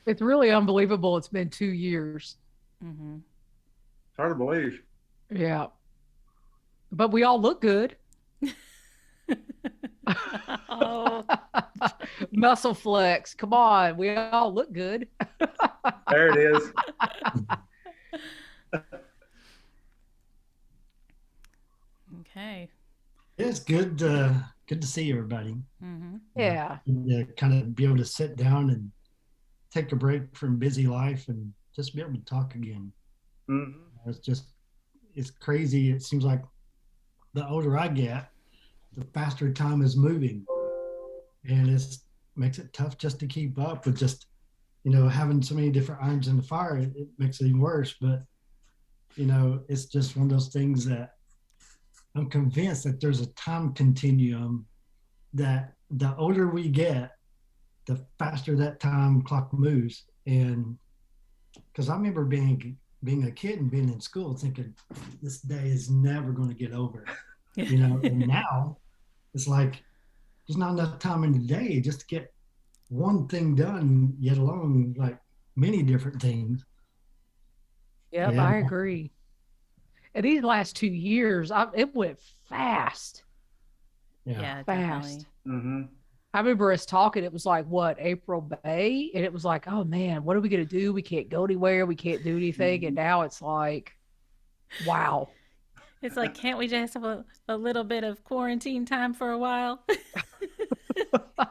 It's really unbelievable. It's been 2 years. Mm-hmm. It's hard to believe. Yeah. But we all look good. Oh, Muscle flex. Come on. We all look good. There it is. okay. It's good to see everybody. Mm-hmm. Yeah. To kind of be able to sit down and take a break from busy life and just be able to talk again. Mhm. It's crazy. It seems like the older I get, the faster time is moving, and it makes it tough just to keep up with just having so many different irons in the fire. It makes it even worse. But it's just one of those things that I'm convinced that there's a time continuum that the older we get, the faster that time clock moves. And because I remember being a kid and being in school thinking this day is never going to get over, and now it's like there's not enough time in the day just to get one thing done, yet alone like many different things. Yep. Yeah. I agree. And these last 2 years, it went fast. Yeah, Fast. definitely. Mhm. I remember us talking, it was like, what, April, May? And it was like, oh man, what are we going to do? We can't go anywhere. We can't do anything. And now it's like, wow. It's like, can't we just have a little bit of quarantine time for a while?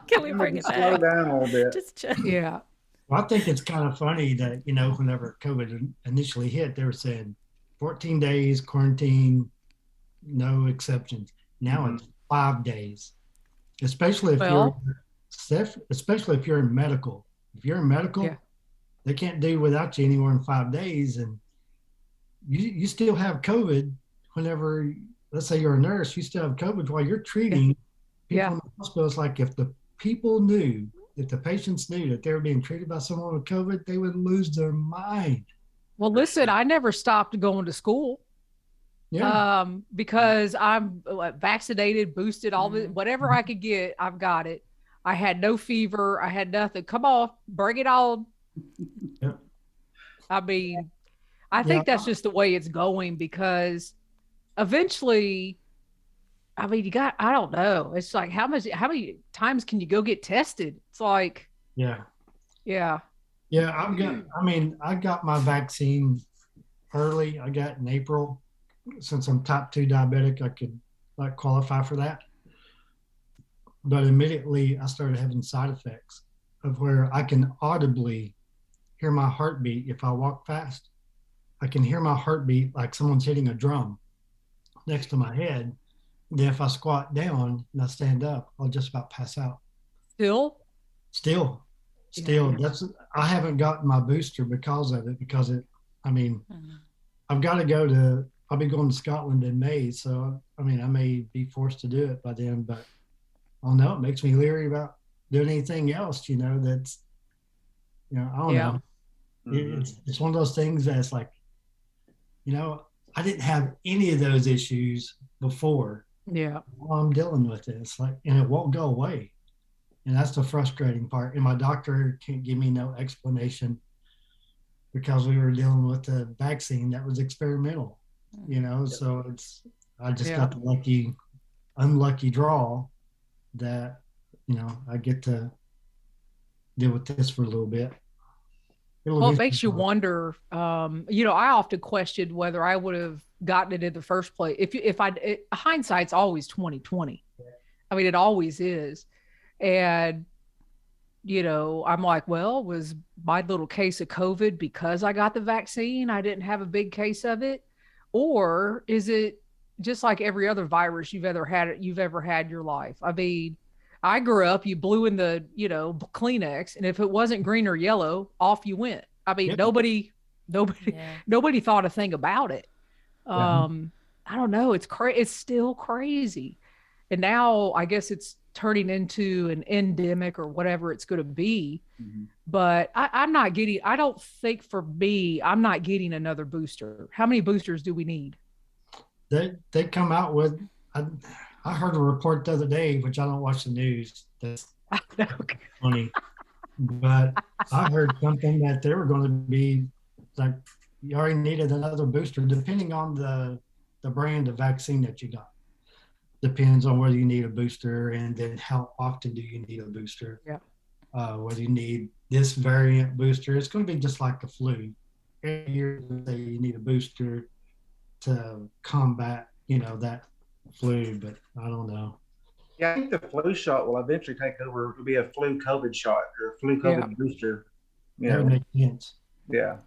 Can we bring it Just slow back? down a little bit. Just Yeah. Well, I think it's kind of funny that, whenever COVID initially hit, they were saying 14 days quarantine, no exceptions. Now Mhm. it's 5 days, especially if you're, Well, especially if you're in medical. If you're in yeah. medical, they can't do without you anymore in 5 days. And you still have COVID whenever, let's say you're a nurse, you still have COVID while you're Yeah. treating people Yeah. in the hospital. It's like if the people knew, if the patients knew that they were being treated by someone with COVID, they would lose their mind. Well, For listen, sure. I never stopped going to school Yeah. because I'm vaccinated, boosted, all the Mm. whatever I could get, I've got it. I had no fever. I had nothing. Come on, bring it on. Yeah. I mean, I Yeah. think that's just the way it's going because eventually, I mean, I don't know. It's like, how many times can you go get tested? It's like, Yeah. yeah, Yeah. I got my vaccine early. I got in April. Since I'm type 2 diabetic, I could like qualify for that. But immediately I started having side effects of where I can audibly hear my heartbeat if I walk fast. I can hear my heartbeat like someone's hitting a drum next to my head. Then if I squat down and I stand up, I'll just about pass out. still, Still, yeah, that's I haven't gotten my booster because of it. Because I mean, Mhm. I've got to I'll be going to Scotland in May, so I mean, I may be forced to do it by then. But I don't know. It makes me leery about doing anything else. That's I don't yeah, know. Mhm. It's one of those things that's like I didn't have any of those issues before. yeah, Well, I'm dealing with it. It's like, and it won't go away. And that's the frustrating part. And my doctor can't give me no explanation because we were dealing with a vaccine that was experimental, Yep. So I just yeah. got the unlucky draw that, I get to deal with this for a little bit. It'll Well, it eventually makes you go. wonder. I often questioned whether I would have gotten it in the first place. Hindsight's always 2020. I mean, it always is. And I'm like, well, was my little case of COVID because I got the vaccine? I didn't have a big case of it, or is it just like every other virus you've ever had in your life? I mean, I grew up, you blew in the, Kleenex, and if it wasn't green or yellow, off you went. I mean, Yeah. nobody, Yeah. nobody thought a thing about it. Yeah. I don't know. It's still crazy. And now I guess it's turning into an endemic or whatever it's going to be. Mhm. But I don't think for me, I'm not getting another booster. How many boosters do we need? They come out with, I, I heard a report the other day, which I don't watch the news. That's funny. But I heard something that they were going to be like, you already needed another booster, depending on the brand of vaccine that you got. Depends on whether you need a booster and then how often do you need a booster. Yeah. Whether you need this variant booster. It's going to be just like the flu. Every year they say you need a booster to combat, that flu, but I don't know. Yeah, I think the flu shot will eventually take over. It'll be a flu COVID shot or a flu COVID booster. That would make sense. Yeah.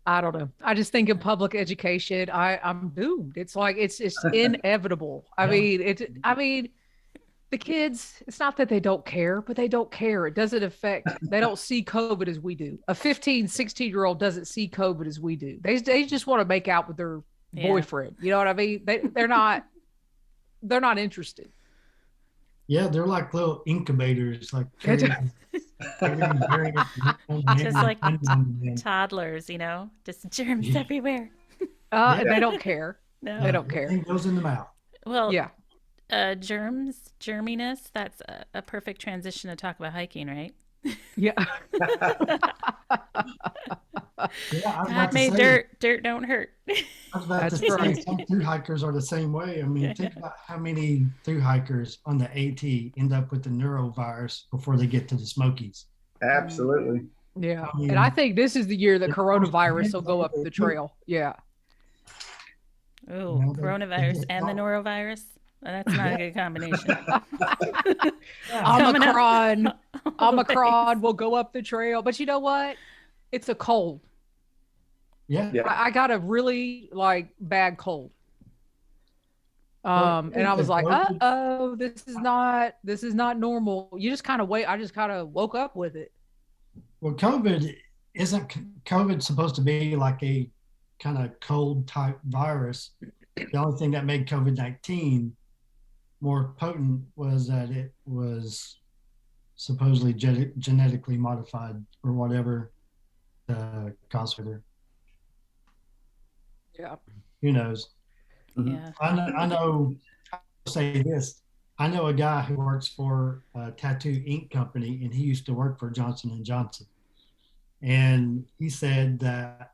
I don't know. I just think in public education, I'm doomed. It's like it's inevitable. I mean, the kids, it's not that they don't care, but they don't care. It doesn't affect, they don't see COVID as we do. A 15, 16-year-old doesn't see COVID as we do. They just want to make out with their boyfriend. You know what I mean? They're not interested. Yeah, they're like little incubators, like just like toddlers, just germs everywhere. And they don't care. No, they don't care. Everything goes in the mouth. Well, germiness. That's a perfect transition to talk about hiking, right? Yeah. God made dirt don't hurt. I was about to say, some thru hikers are the same way. I mean, think about how many thru hikers on the AT end up with the neurovirus before they get to the Smokies. Absolutely. Yeah. And I think this is the year that coronavirus will go up the trail. Yeah. Oh, coronavirus and the norovirus. That's not a good combination. Omicron will go up the trail. But you know what? It's a cold. Yeah. I got a really bad cold. And I was like, this is not normal. You just kind of wait. I just kind of woke up with it. Well, isn't COVID supposed to be like a kind of cold type virus? The only thing that made COVID-19 more potent was that it was supposedly genetically modified or whatever cause for it. Yeah. Who knows? Yeah. I know. I'll say this. I know a guy who works for a tattoo ink company, and he used to work for Johnson & Johnson. And he said that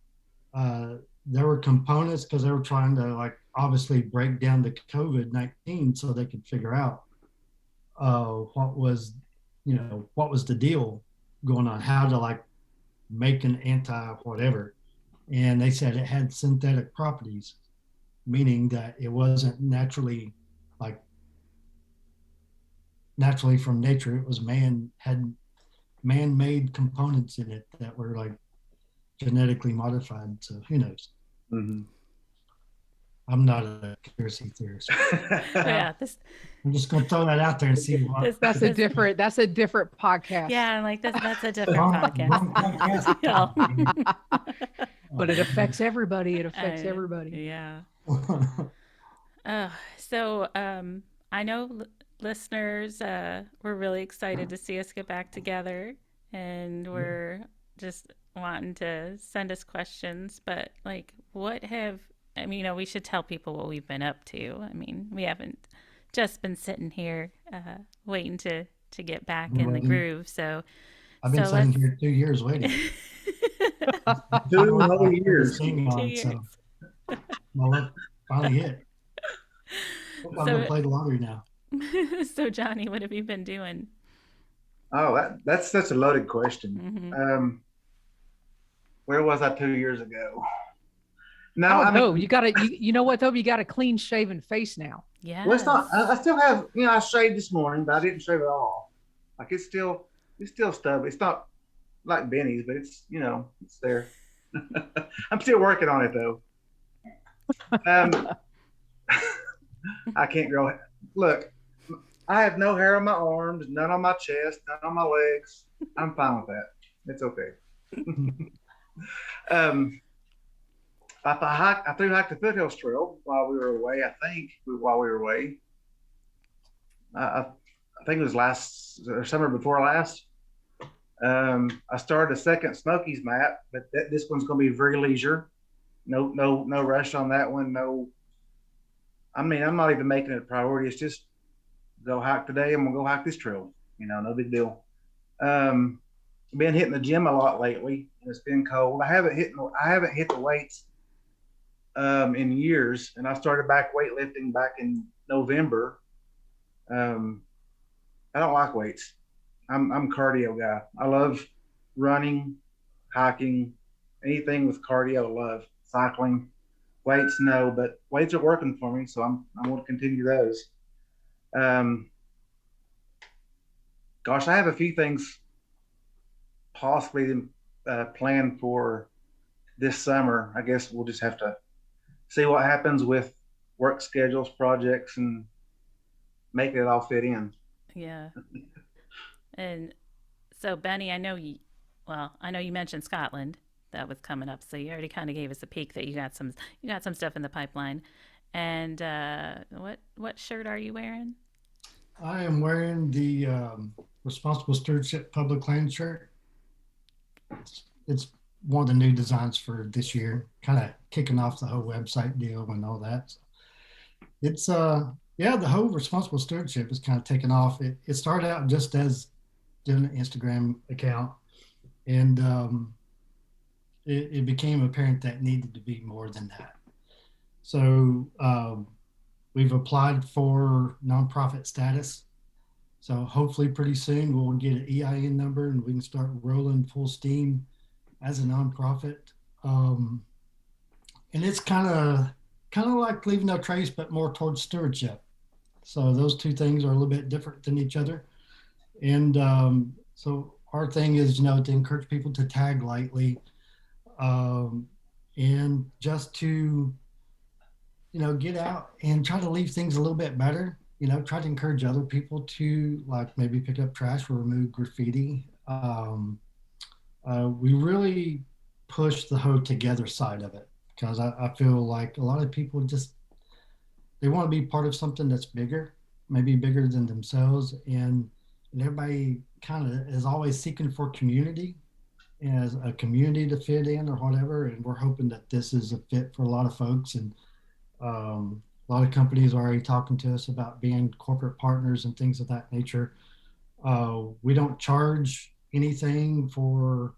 there were components, because they were trying to obviously break down the COVID-19 so they could figure out what was the deal going on, how to make an anti-whatever. And they said it had synthetic properties, meaning that it wasn't naturally from nature. It was man-made components in it that were genetically modified. So who knows? Mm-hmm. I'm not a conspiracy theorist. Yeah, I'm just gonna throw that out there and see what. That's a different podcast. Yeah, that's a different podcast. But it affects everybody. It affects everybody. Yeah. So I know listeners we're really excited to see us get back together, and we're just wanting to send us questions. But we should tell people what we've been up to. I mean, we haven't just been sitting here waiting to get back in the groove. So I've been sitting here 2 years waiting. 2 whole years. Well, finally hit. I'm gonna play the lottery now. So Johnny, what have you been doing? Oh, that's such a loaded question. Mm-hmm. Where was I 2 years ago? No, you got to. You know what though? You got a clean shaven face now. Yeah. Well, it's not. I still have. I shaved this morning, but I didn't shave it all. It's still stubby. It's not like Benny's, but it's it's there. I'm still working on it though. I can't grow. Look, I have no hair on my arms, none on my chest, none on my legs. I'm fine with that. It's okay. I through hiked the Foothills Trail while we were away. I think it was summer before last. I started a second Smokies map, but this one's going to be very leisure. No rush on that one. No, I'm not even making it a priority. It's just go hike today. I'm gonna go hike this trail. No big deal. been hitting the gym a lot lately, and it's been cold. I haven't hit the weights in years, and I started back weightlifting back in November. Um, I don't like weights. I'm a cardio guy. I love running, hiking, anything with cardio. I love cycling. Weights, no, but weights are working for me, so I'm going to continue those. Um, gosh, I have a few things possibly planned for this summer. I guess we'll just have to see what happens with work schedules, projects, and make it all fit in. Yeah. And so, Benny, I know you mentioned Scotland that was coming up, so you already kind of gave us a peek that you got some stuff in the pipeline. And what shirt are you wearing? I am wearing the Responsible Stewardship Public Land shirt. It's one of the new designs for this year, kind of kicking off the whole website deal and all that. It's yeah, the whole Responsible Stewardship is kind of taken off. It started out just as doing an Instagram account, and it became apparent that it needed to be more than that. So we've applied for nonprofit status. So hopefully pretty soon we'll get an EIN number and we can start rolling full steam as a nonprofit. And it's kind of like leaving no trace, but more towards stewardship. So those two things are a little bit different than each other. And so our thing is, to encourage people to tag lightly, and just to, get out and try to leave things a little bit better. Try to encourage other people to, like, maybe pick up trash or remove graffiti. We really push the whole together side of it, because I feel like a lot of people they want to be part of something that's bigger, maybe bigger than themselves. And everybody kind of is always seeking for community, as a community to fit in or whatever. And we're hoping that this is a fit for a lot of folks. And a lot of companies are already talking to us about being corporate partners and things of that nature. We don't charge anything for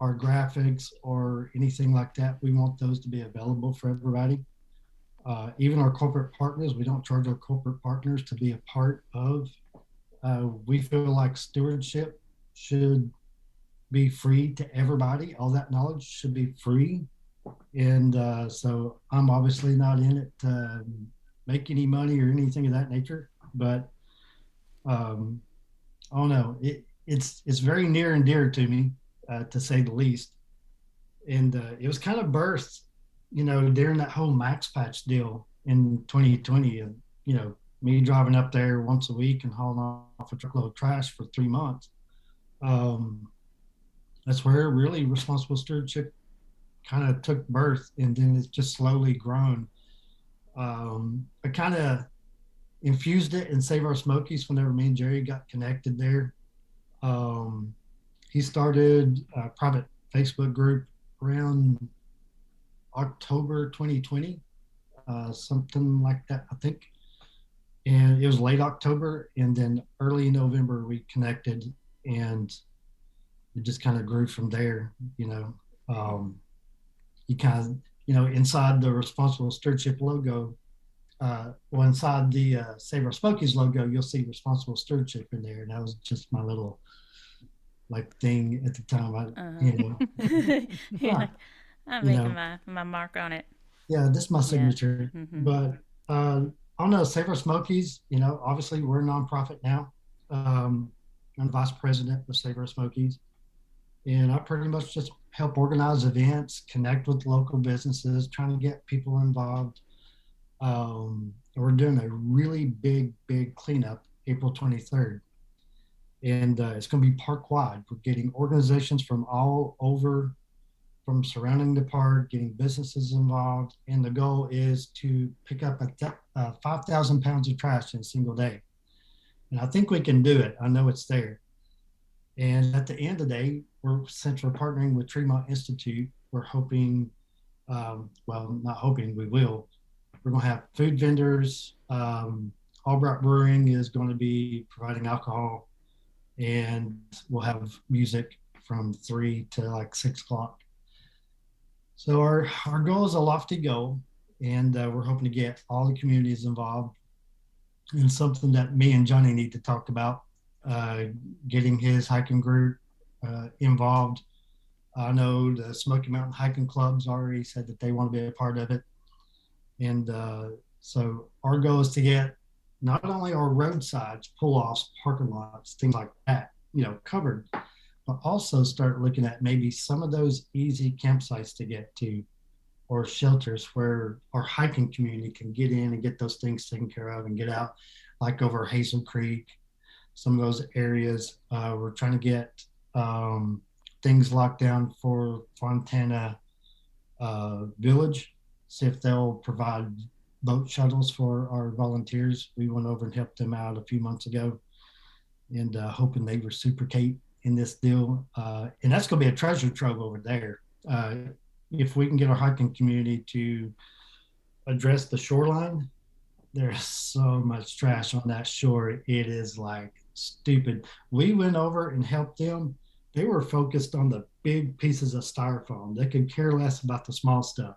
our graphics or anything like that. We want those to be available for everybody. Even our corporate partners, we don't charge our corporate partners to be a part of. We feel like stewardship should be free to everybody. All that knowledge should be free. And so I'm obviously not in it to make any money or anything of that nature, but I don't know. It's very near and dear to me, to say the least. And it was kind of birthed, during that whole Max Patch deal in 2020, and me driving up there once a week and hauling off a truckload of trash for 3 months. That's where really Responsible Stewardship kind of took birth, and then it's just slowly grown. I kind of infused it in Save Our Smokies whenever me and Jerry got connected there. He started a private Facebook group around October 2020, something like that, I think. And it was late October, and then early November we connected, and it just kind of grew from there. You kind of, inside the Responsible Stewardship logo, inside the Save Our Smokies logo, you'll see Responsible Stewardship in there. And that was just my little thing at the time. You're like, I'm making my mark on it. Yeah, this is my signature. Yeah. Mm-hmm. But I don't know, Save Our Smokies, obviously we're a nonprofit now. I'm vice president of Save Our Smokies. And I pretty much just help organize events, connect with local businesses, trying to get people involved. We're doing a really big cleanup April 23rd. And it's going to be park-wide. We're getting organizations from all over, from surrounding the park, getting businesses involved. And the goal is to pick up 5,000 pounds of trash in a single day. And I think we can do it. I know it's there. And at the end of the day, since we're partnering with Tremont Institute, we're hoping, not hoping, we will. We're going to have food vendors. Albright Brewing is going to be providing alcohol. and we'll have music from 3 to like 6 o'clock. So our goal is a lofty goal, and we're hoping to get all the communities involved. And something that me and Johnny need to talk about, getting his hiking group involved. I know the Smoky Mountain Hiking Club's already said that they want to be a part of it. And so our goal is to get not only our roadsides, pull-offs, parking lots, things like that, covered, but also start looking at maybe some of those easy campsites to get to, or shelters where our hiking community can get in and get those things taken care of and get out, like over Hazel Creek, some of those areas. We're trying to get things locked down for Fontana Village, see if they'll provide boat shuttles for our volunteers. We went over and helped them out a few months ago, and hoping they reciprocate in this deal. And that's going to be a treasure trove over there. If we can get our hiking community to address the shoreline, there's so much trash on that shore. It is like stupid. We went over and helped them. They were focused on the big pieces of styrofoam. They could care less about the small stuff.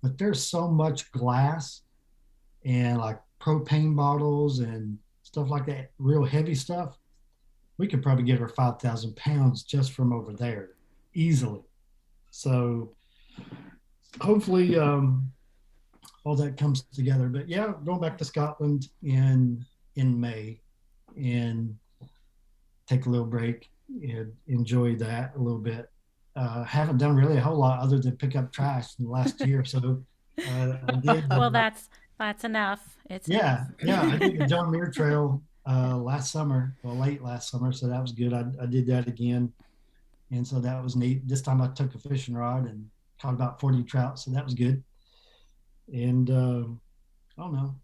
But there's so much glass and like propane bottles and stuff like that, real heavy stuff. We could probably get her 5,000 pounds just from over there easily. So hopefully all that comes together. But yeah, going back to Scotland in May and take a little break and enjoy that a little bit. Haven't done really a whole lot other than pick up trash in the last year or so. I did, well, that's enough. It's yeah. I did the John Muir Trail last summer, late last summer, so that was good. I did that again, and so that was neat. This time I took a fishing rod and caught about 40 trout, so that was good. And I don't know,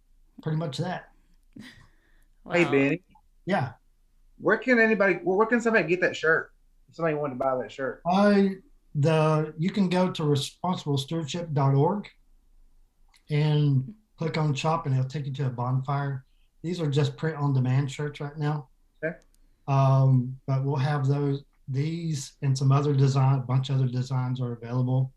pretty much that. Well, Hey, Benny, Yeah. where can somebody get that shirt? If somebody wanted to buy that shirt. You can go to responsiblestewardship.org and click on shop, and it'll take you to a bonfire. These are just print on demand shirts right now. Okay. But we'll have these and some other a bunch of other designs are available.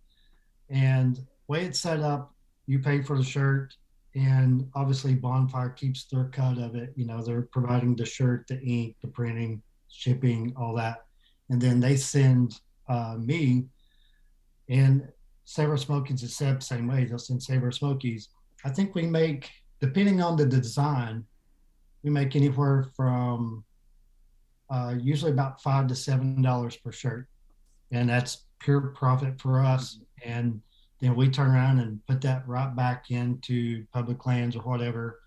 And the way it's set up, you pay for the shirt, and obviously Bonfire keeps their cut of it. They're providing the shirt, the ink, the printing, shipping, all that. And then they send me, and Save Our Smokies is set the same way. They'll send Save Our Smokies. I think we make, depending on the design, we make anywhere from usually about $5 to $7 per shirt. And that's pure profit for us. And then we turn around and put that right back into public lands or whatever,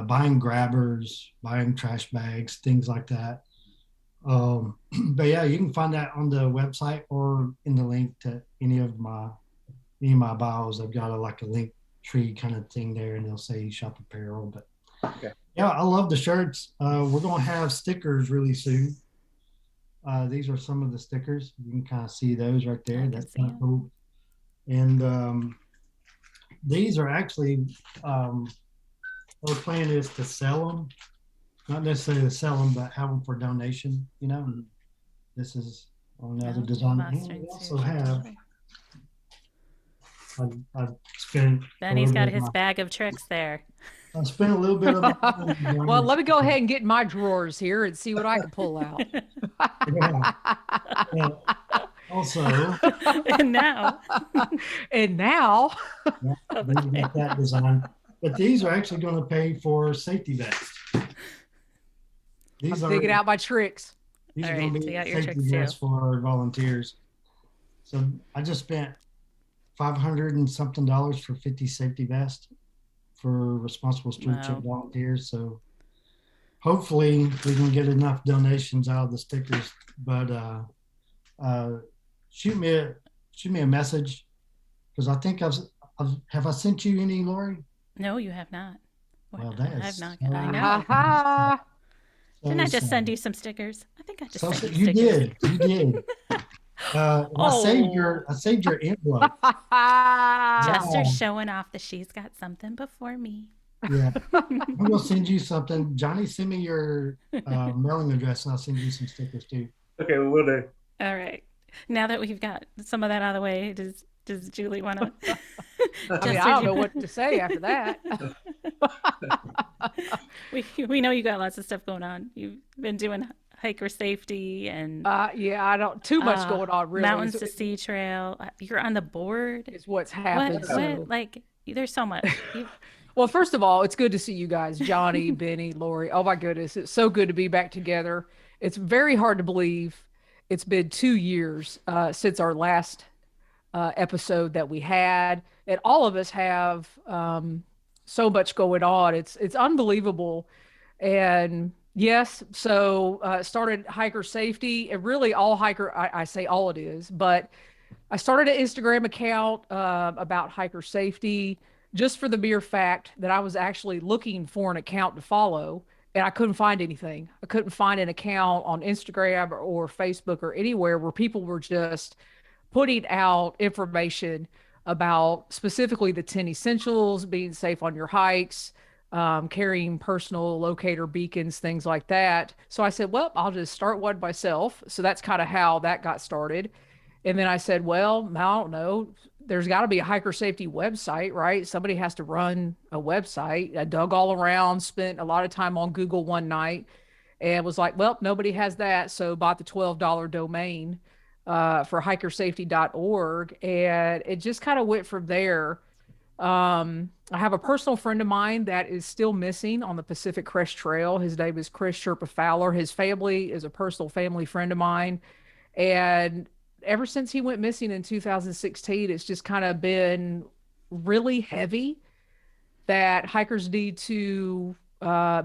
buying grabbers, buying trash bags, things like that. But yeah, you can find that on the website or in the link to any of my bios. I've got a link tree kind of thing there, and they'll say shop apparel. But okay. Yeah, I love the shirts. We're gonna have stickers really soon. These are some of the stickers. You can kind of see those right there. That's kind of cool. And these are actually our plan is to sell them. Not necessarily to sell them, but have them for donation, This is another design. We also have, I've spent. Benny's got his bag of tricks there. I spent a little bit of money. Well, let me go ahead and get in my drawers here and see what I can pull out. Yeah. Also. And now. That design. But these are actually going to pay for safety vests. I'm digging out my tricks. These are going to be safety vests for our volunteers. So I just spent $500 and something for 50 safety vests for responsible stewardship volunteers. So hopefully we can get enough donations out of the stickers. But shoot me a message, because I think have I sent you any, Lori? No, you have not. Well, I have not. I know. Didn't I just send you some stickers? I think I just sent you stickers. You did. I saved your envelope. Jester's showing off that she's got something before me. Yeah. I'm gonna send you something. Johnny, send me your mailing address and I'll send you some stickers too. Okay, well, we'll do. All right. Now that we've got some of that out of the way, does Julie want to? I mean, I don't know what to say after that. We know you got lots of stuff going on. You've been doing hiker safety and Yeah, I don't too much going on really. Mountains to Sea Trail. You're on the board. Is what's happened. What? So. Like, there's so much. Well, first of all, it's good to see you guys, Johnny, Benny, Lori. Oh my goodness, it's so good to be back together. It's very hard to believe it's been 2 years since our last episode that we had, and all of us have so much going on. It's unbelievable, and yes, so started hiker safety, and really all hiker. I say all it is, but I started an Instagram account about hiker safety just for the mere fact that I was actually looking for an account to follow and I couldn't find anything. I couldn't find an account on Instagram or Facebook or anywhere where people were just putting out information about specifically the 10 essentials, being safe on your hikes, carrying personal locator beacons, things like that. So I said, well, I'll just start one myself. So that's kind of how that got started. And then I said, well, I don't know. There's got to be a hiker safety website, right? Somebody has to run a website. I dug all around, spent a lot of time on Google one night and was like, well, nobody has that. So bought the $12 domain for hikersafety.org. And it just kind of went from there. I have a personal friend of mine that is still missing on the Pacific Crest Trail. His name is Chris Sherpa Fowler. His family is a personal family friend of mine. And ever since he went missing in 2016, it's just kind of been really heavy that hikers need to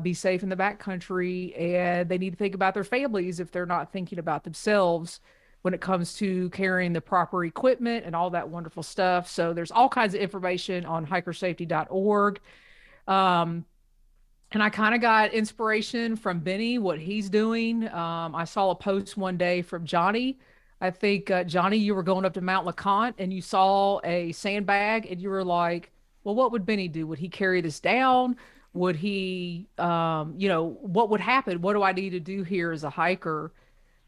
be safe in the backcountry, and they need to think about their families if they're not thinking about themselves when it comes to carrying the proper equipment and all that wonderful stuff. So there's all kinds of information on hikersafety.org. And I kind of got inspiration from Benny, what he's doing. I saw a post one day from Johnny. I think, Johnny, you were going up to Mount LeConte and you saw a sandbag and you were like, well, what would Benny do? Would he carry this down? Would he, what would happen? What do I need to do here as a hiker?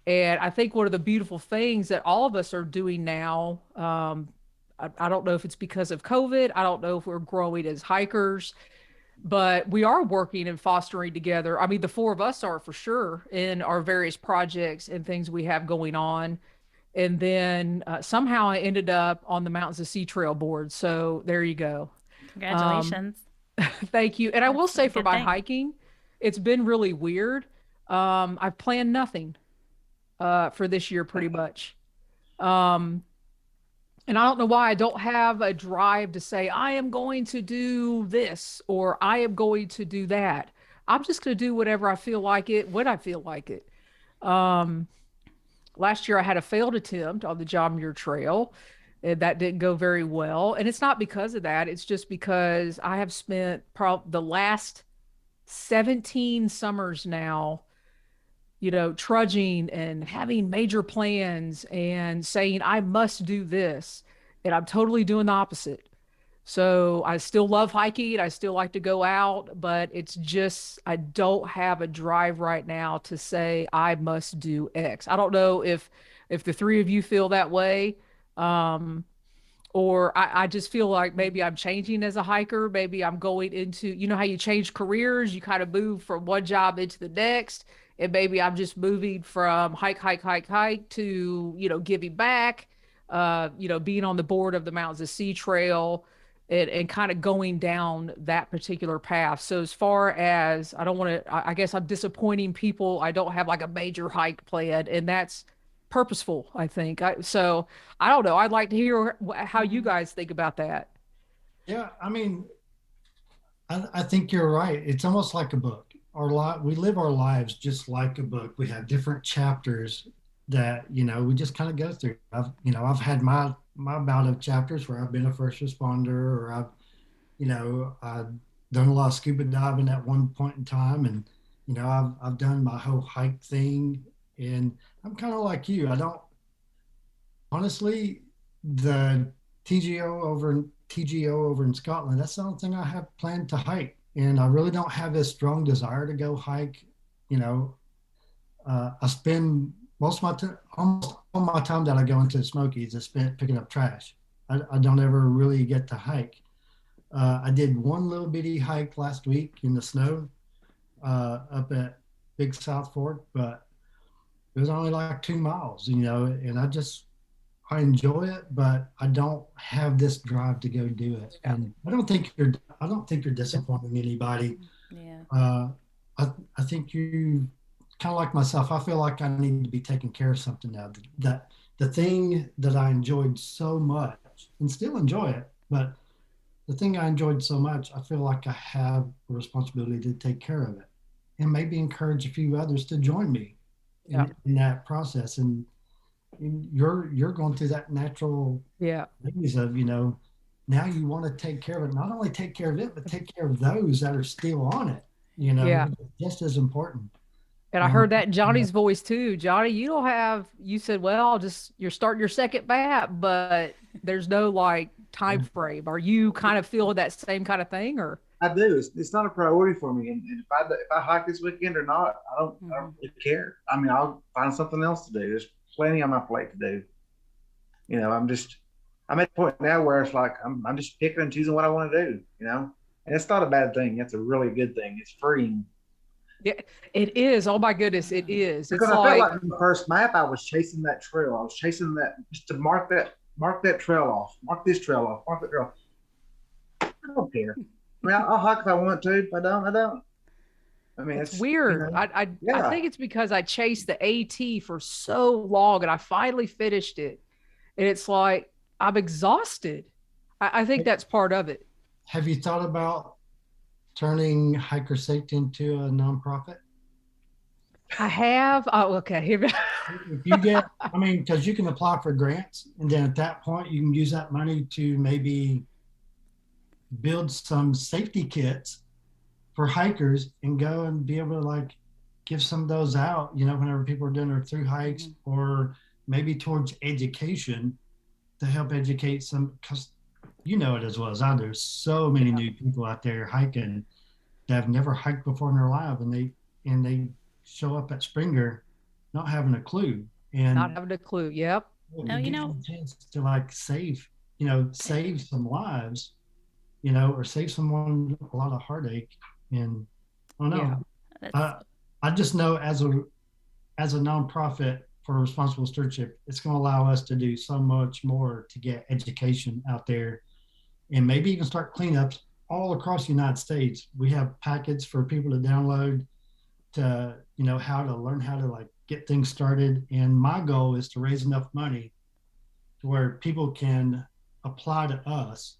And I think one of the beautiful things that all of us are doing now, I don't know if it's because of COVID. I don't know if we're growing as hikers, but we are working and fostering together. I mean, the four of us are for sure in our various projects and things we have going on. And then somehow I ended up on the Mountains of Sea Trail board. So there you go. Congratulations. Thank you. And I will say for my thing. hiking, it's been really weird. I've planned nothing for this year pretty much. And I don't know why I don't have a drive to say, I am going to do this or I am going to do that. I'm just going to do whatever I feel like it, when I feel like it. Last year I had a failed attempt on the John Muir Trail, and that didn't go very well. And it's not because of that. It's just because I have spent the last 17 summers now, trudging and having major plans and saying, I must do this. And I'm totally doing the opposite. So I still love hiking. I still like to go out, but it's just, I don't have a drive right now to say I must do X. I don't know if the three of you feel that way. Or I just feel like maybe I'm changing as a hiker. Maybe I'm going into, how you change careers, you kind of move from one job into the next. And maybe I'm just moving from hike to, giving back, being on the board of the Mountains of Sea Trail and kind of going down that particular path. So as far as, I guess I'm disappointing people. I don't have like a major hike planned, and that's purposeful, I think. So I don't know. I'd like to hear how you guys think about that. Yeah, I mean, I think you're right. It's almost like a book. We live our lives just like a book. We have different chapters that we just kind of go through. I've had my bout of chapters where I've been a first responder, or I've done a lot of scuba diving at one point in time, and I've done my whole hike thing. And I'm kind of like you. I don't honestly, the TGO over in Scotland, that's the only thing I have planned to hike and I really don't have this strong desire to go hike. You know, I spend most of my time, almost all my time that I go into the Smokies is spent picking up trash. I don't ever really get to hike. I did one little bitty hike last week in the snow up at Big South Fork, but it was only like 2 miles, you know, and I enjoy it, but I don't have this drive to go do it. Yeah. And I don't think you're disappointing anybody. Yeah. I think you kind of like myself. I feel like I need to be taking care of something now. That the thing that I enjoyed so much and still enjoy it, but the thing I enjoyed so much, I feel like I have a responsibility to take care of it and maybe encourage a few others to join me Yeah. in that process. And you're going through that natural Yeah. phase of, you know, now you want to take care of it, not only take care of it, but take care of those that are still on it, you know, Yeah. just as important. And I heard that in Johnny's voice too. Johnny, you said, well, just you're starting your second bat, but there's no like time frame. Are you kind of feeling that same kind of thing, or? I do. It's not a priority for me. And if I hike this weekend or not, I don't really care. I mean, I'll find something else to do. There's plenty on my plate to do. You know, I'm at the point now where it's like I'm just picking and choosing what I want to do. You know, and it's not a bad thing. It's a really good thing. It's freeing. Yeah, it is. Oh my goodness, it is. Because I felt like in the first map, I was chasing that trail. I was chasing that just to mark that trail off, mark this trail off, mark that trail. I don't care. I mean, I'll hike if I want to. If I don't, I don't. I mean, it's weird. You know, I think it's because I chased the AT for so long and I finally finished it. And it's like I'm exhausted. I think that's part of it. Have you thought about turning Hiker Safety into a nonprofit? I have. Oh, okay. If you get, I mean, because you can apply for grants, and then at that point, you can use that money to maybe build some safety kits for hikers and go and be able to like give some of those out, you know, whenever people are doing their through hikes, or maybe towards education to help educate some, because you know it as well as I do. So many new people out there hiking that have never hiked before in their life, and they show up at Springer not having a clue. And not having a clue. Yep. No, you know, a chance to like save some lives, you know, or save someone a lot of heartache. And I don't know. Yeah, I just know as a nonprofit for responsible stewardship, it's going to allow us to do so much more to get education out there, and maybe even start cleanups all across the United States. We have packets for people to download to, you know, how to learn how to like get things started. And my goal is to raise enough money to where people can apply to us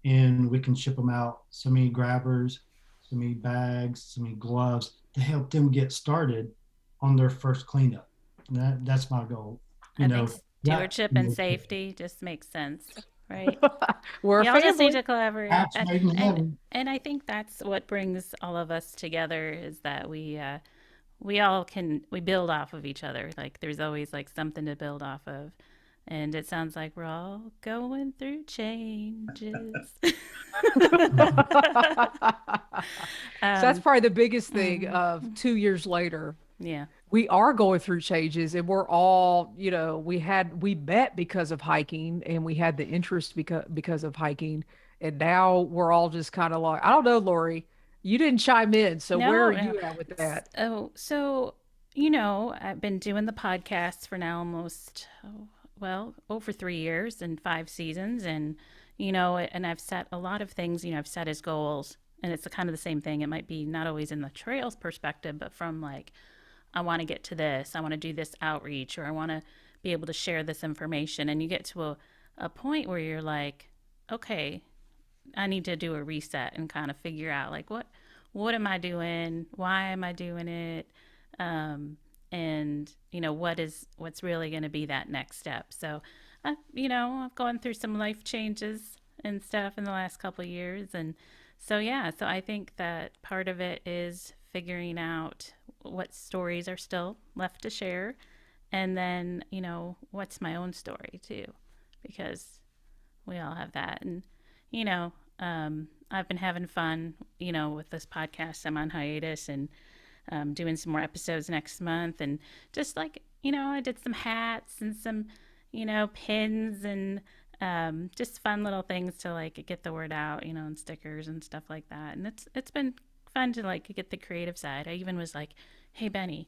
and we can ship them out so many grabbers, so many bags, so many gloves to help them get started on their first cleanup. And that's my goal. I think stewardship and safety just makes sense, right? We're all just need to collaborate. And I think that's what brings all of us together, is that we build off of each other. Like there's always like something to build off of. And it sounds like we're all going through changes. So that's probably the biggest thing of 2 years later. Yeah. We are going through changes, and we're all, you know, we met because of hiking, and we had the interest because of hiking. And now we're all just kind of like, I don't know, Lori, you didn't chime in. So where are you at with that? Oh, so, you know, I've been doing the podcast for now almost, over 3 years and 5 seasons. And, you know, and I've set a lot of things, you know, I've set as goals, and it's kind of the same thing. It might be not always in the trails perspective, but from like, I want to get to this, I want to do this outreach, or I want to be able to share this information. And you get to a point where you're like, okay, I need to do a reset and kind of figure out like, what am I doing? Why am I doing it? And you know, what's really going to be that next step. So, you know, I've gone through some life changes and stuff in the last couple of years. And so, yeah, so I think that part of it is figuring out what stories are still left to share. And then, you know, what's my own story too, because we all have that. And, you know, I've been having fun, with this podcast. I'm on hiatus and doing some more episodes next month. And just like, I did some hats and some, pins and just fun little things to like get the word out, and stickers and stuff like that. And it's been fun to like get the creative side. I even was like, hey, Benny,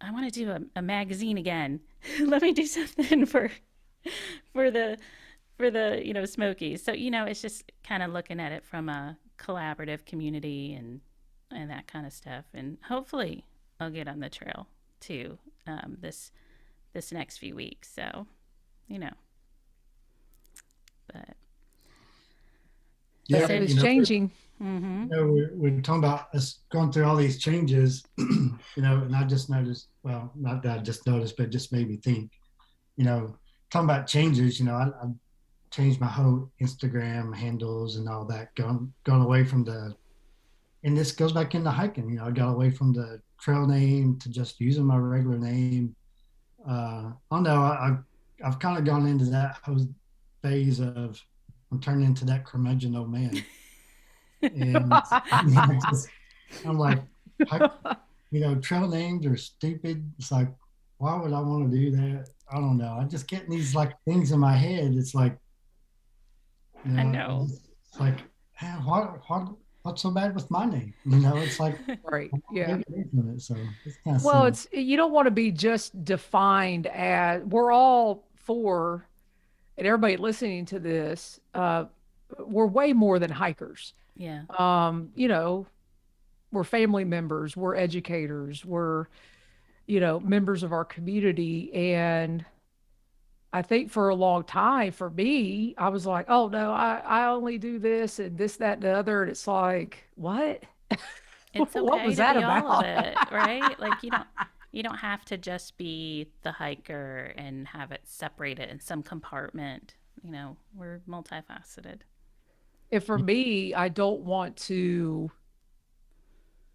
I want to do a magazine again. Let me do something for the Smokies. So it's just kind of looking at it from a collaborative community and that kind of stuff. And hopefully, I'll get on the trail too this next few weeks. So, but Yeah, It's changing. We're talking about us going through all these changes, and I just noticed, well, not that I just noticed, but it just made me think, talking about changes, I changed my whole Instagram handles and all that, gone away from and this goes back into hiking, I got away from the trail name to just using my regular name. I don't know, I've kind of gone into that whole phase of I'm turning into that curmudgeon old man. And I'm like, trail names are stupid. It's like, why would I want to do that? I don't know. I'm just getting these like things in my head. It's like, I know. It's like, man, what's so bad with my name? It's like, right. Yeah. So it's kind of Well, you don't want to be just defined as we're all for, and everybody listening to this, we're way more than hikers. Yeah. We're family members, we're educators, we're, members of our community. And I think for a long time, for me, I was like, oh no, I only do this and this, that, and the other. And it's like, what? It's okay what was to that be about? all of it, right? Like you don't have to just be the hiker and have it separated in some compartment. We're multifaceted. If for me, I don't want to.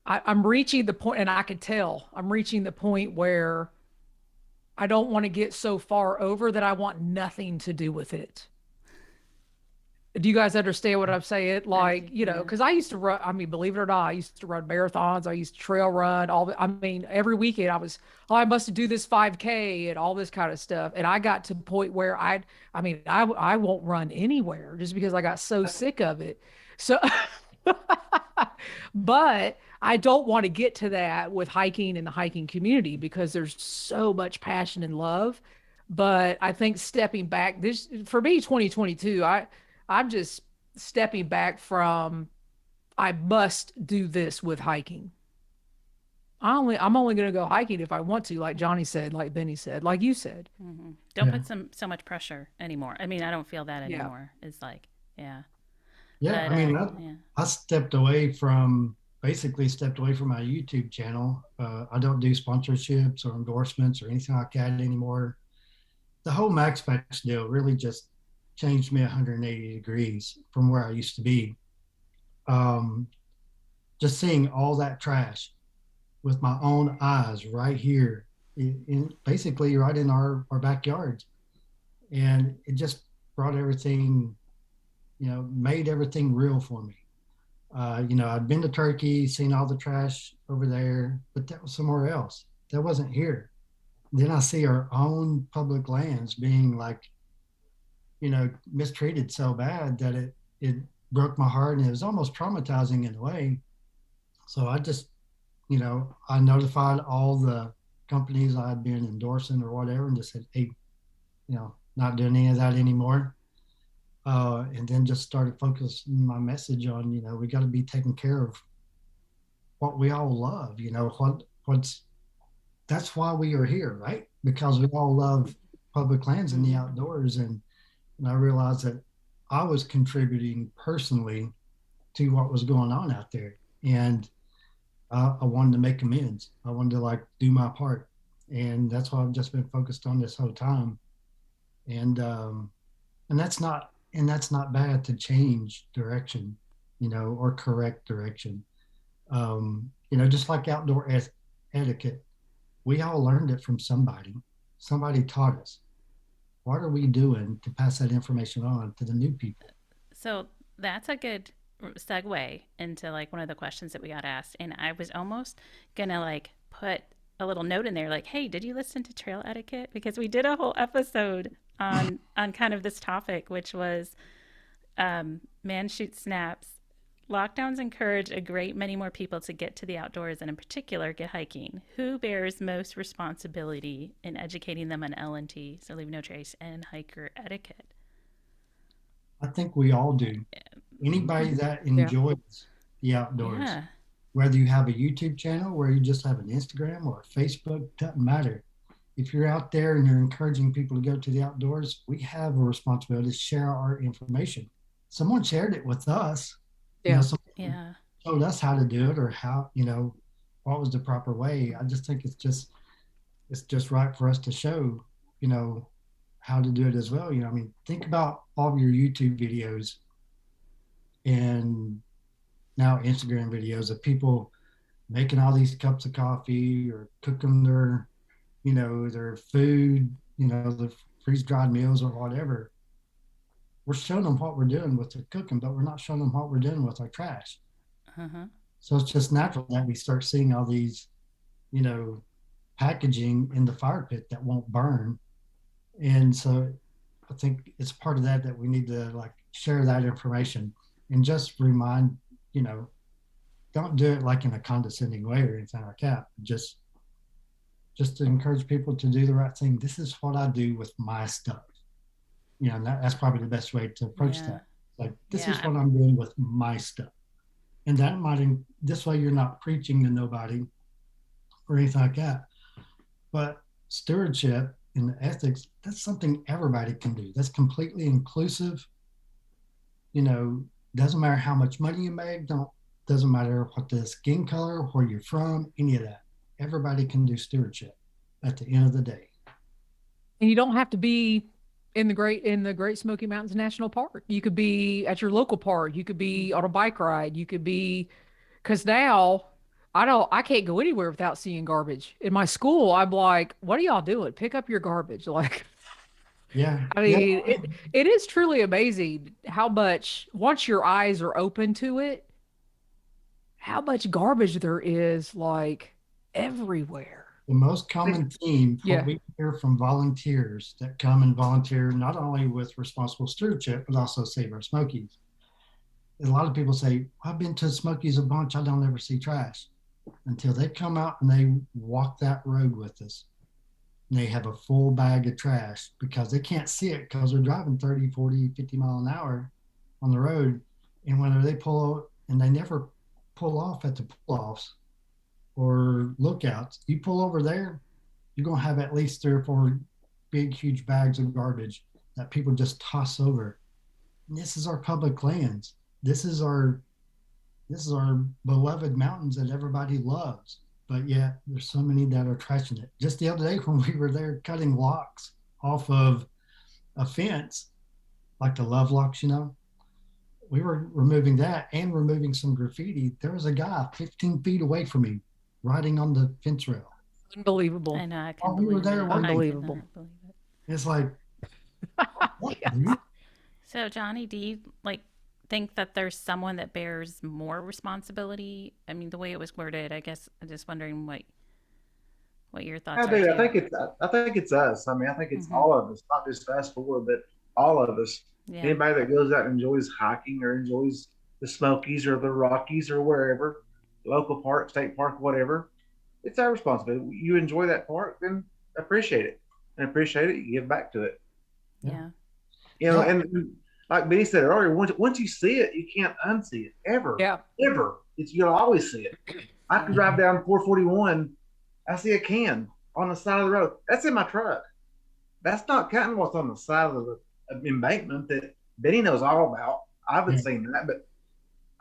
I'm reaching the point, and I can tell I'm reaching the point where I don't want to get so far over that I want nothing to do with it. Do you guys understand what I'm saying? Like, because I used to run, I mean, believe it or not, I used to run marathons. I used to trail run every weekend I must do this 5K and all this kind of stuff. And I got to the point where I won't run anywhere just because I got so sick of it. So, but I don't want to get to that with hiking and the hiking community because there's so much passion and love. But I think stepping back, for me, 2022, I'm just stepping back from I must do this with hiking. I'm only going to go hiking if I want to, like Johnny said, like Benny said, like you said. Mm-hmm. Don't put so much pressure anymore. I mean, I don't feel that anymore. Yeah. It's like, yeah. Yeah, but, I stepped away from my YouTube channel. I don't do sponsorships or endorsements or anything like that anymore. The whole Max Facts deal really just changed me 180 degrees from where I used to be. Just seeing all that trash with my own eyes right here, basically right in our backyard. And it just brought everything, made everything real for me. I'd been to Turkey, seen all the trash over there, but that was somewhere else. That wasn't here. Then I see our own public lands being like, mistreated so bad that it broke my heart, and it was almost traumatizing in a way. So I just, I notified all the companies I'd been endorsing or whatever and just said, hey, not doing any of that anymore. And then just started focusing my message on, we got to be taking care of what we all love, that's why we are here, right? Because we all love public lands and the outdoors. And I realized that I was contributing personally to what was going on out there. And I wanted to make amends. I wanted to do my part. And that's why I've just been focused on this whole time. And that's not bad to change direction, or correct direction. Just like outdoor etiquette, we all learned it from somebody. Somebody taught us. What are we doing to pass that information on to the new people? So that's a good segue into like one of the questions that we got asked, and I was almost gonna like put a little note in there like, hey, did you listen to trail etiquette, because we did a whole episode on kind of this topic, which was man shoot snaps. Lockdowns encourage a great many more people to get to the outdoors, and in particular get hiking. Who bears most responsibility in educating them on L&T, so leave no trace, and hiker etiquette? I think we all do. Anybody that enjoys the outdoors, Yeah. whether you have a YouTube channel, where you just have an Instagram or a Facebook, doesn't matter. If you're out there and you're encouraging people to go to the outdoors, we have a responsibility to share our information. Someone shared it with us. Someone Yeah. showed us how to do it, or how, what was the proper way. I just think it's just right for us to show, how to do it as well. Think about all of your YouTube videos and now Instagram videos of people making all these cups of coffee or cooking their food, the freeze-dried meals or whatever. We're showing them what we're doing with the cooking, but we're not showing them what we're doing with our trash. Uh-huh. So it's just natural that we start seeing all these, packaging in the fire pit that won't burn. And so I think it's part of that we need to like share that information and just remind, don't do it like in a condescending way or anything like that. Just to encourage people to do the right thing. This is what I do with my stuff. And that's probably the best way to approach that. Like, this is what I'm doing with my stuff. And that this way you're not preaching to nobody or anything like that. But stewardship and the ethics, that's something everybody can do. That's completely inclusive. Doesn't matter how much money you make, doesn't matter what the skin color, where you're from, any of that. Everybody can do stewardship at the end of the day. And you don't have to be in the Great Smoky Mountains National Park. You could be at your local park. You could be on a bike ride. You could be, because now I can't go anywhere without seeing garbage. In my school, I'm like, what are y'all doing? Pick up your garbage. Like, yeah. I mean, it is truly amazing how much, once your eyes are open to it, how much garbage there is like everywhere. The most common theme what we hear from volunteers that come and volunteer not only with responsible stewardship, but also Save Our Smokies. A lot of people say, I've been to Smokies a bunch, I don't ever see trash. Until they come out and they walk that road with us. And they have a full bag of trash because they can't see it because they're driving 30, 40, 50 mile an hour on the road. And when they pull, and they never pull off at the pull-offs or lookouts, you pull over there, you're going to have at least 3 or 4 big, huge bags of garbage that people just toss over. And this is our public lands. This is our beloved mountains that everybody loves. But yet there's so many that are trashing it. Just the other day when we were there cutting locks off of a fence, like the love locks, we were removing that and removing some graffiti. There was a guy 15 feet away from me riding on the fence rail. Unbelievable. I know. I Oh, we were there. Unbelievable. It's like, what, dude? So Johnny, do you think that there's someone that bears more responsibility? I mean, the way it was worded, I guess I'm just wondering what your thoughts are. I think it's us. I mean, I think it's all of us, not just us four, but all of us. Yeah. Anybody that goes out and enjoys hiking or enjoys the Smokies or the Rockies or wherever, local park, state park, whatever, it's our responsibility. You enjoy that park, then appreciate it. And appreciate it, you give back to it. Yeah. And like Benny said earlier, once you see it, you can't unsee it ever. Yeah. Ever. You'll always see it. I can drive down 441, I see a can on the side of the road. That's in my truck. That's not counting what's on the side of the embankment that Benny knows all about. I haven't seen that, but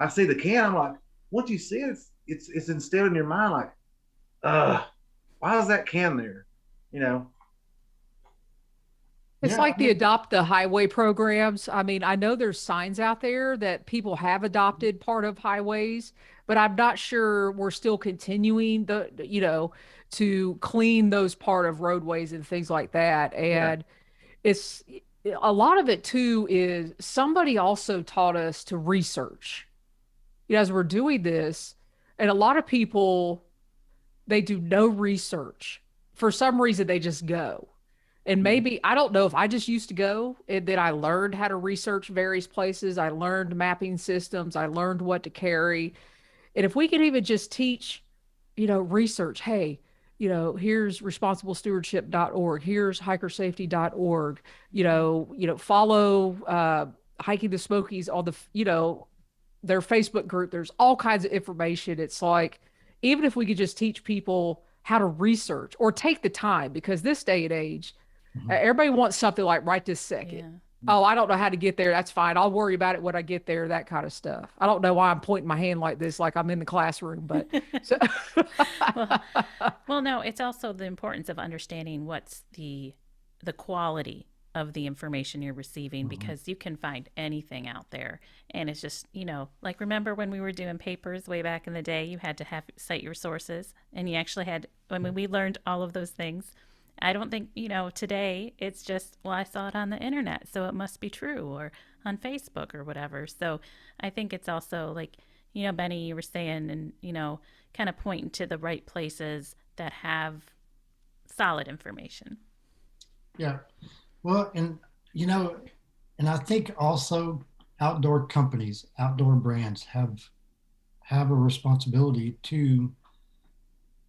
I see the can. I'm like, once you see it, it's instilled in your mind like, why is that can there? It's like the Adopt the Highway programs. I mean, I know there's signs out there that people have adopted part of highways, but I'm not sure we're still continuing to clean those part of roadways and things like that. And a lot of it too is somebody also taught us to research. as we're doing this, and a lot of people, they do no research. For some reason, they just go. And maybe, I don't know if I just used to go and then I learned how to research various places. I learned mapping systems. I learned what to carry. And if we could even just teach, research, hey, here's responsiblestewardship.org, here's hikersafety.org, follow hiking the Smokies on the, their Facebook group. There's all kinds of information. It's like, even if we could just teach people how to research or take the time, because this day and age, everybody wants something like right this second. Yeah. Oh, I don't know how to get there. That's fine. I'll worry about it when I get there, that kind of stuff. I don't know why I'm pointing my hand like this, like I'm in the classroom, but so. Well, no, it's also the importance of understanding what's the quality of the information you're receiving, because you can find anything out there. And it's just, like, remember when we were doing papers way back in the day, you had to cite your sources, and you actually had, I mean, we learned all of those things. I don't think, today it's just, well, I saw it on the internet, so it must be true, or on Facebook or whatever. So I think it's also like, Benny, you were saying, and, kind of pointing to the right places that have solid information. Yeah. Well, and I think also outdoor companies, outdoor brands have a responsibility to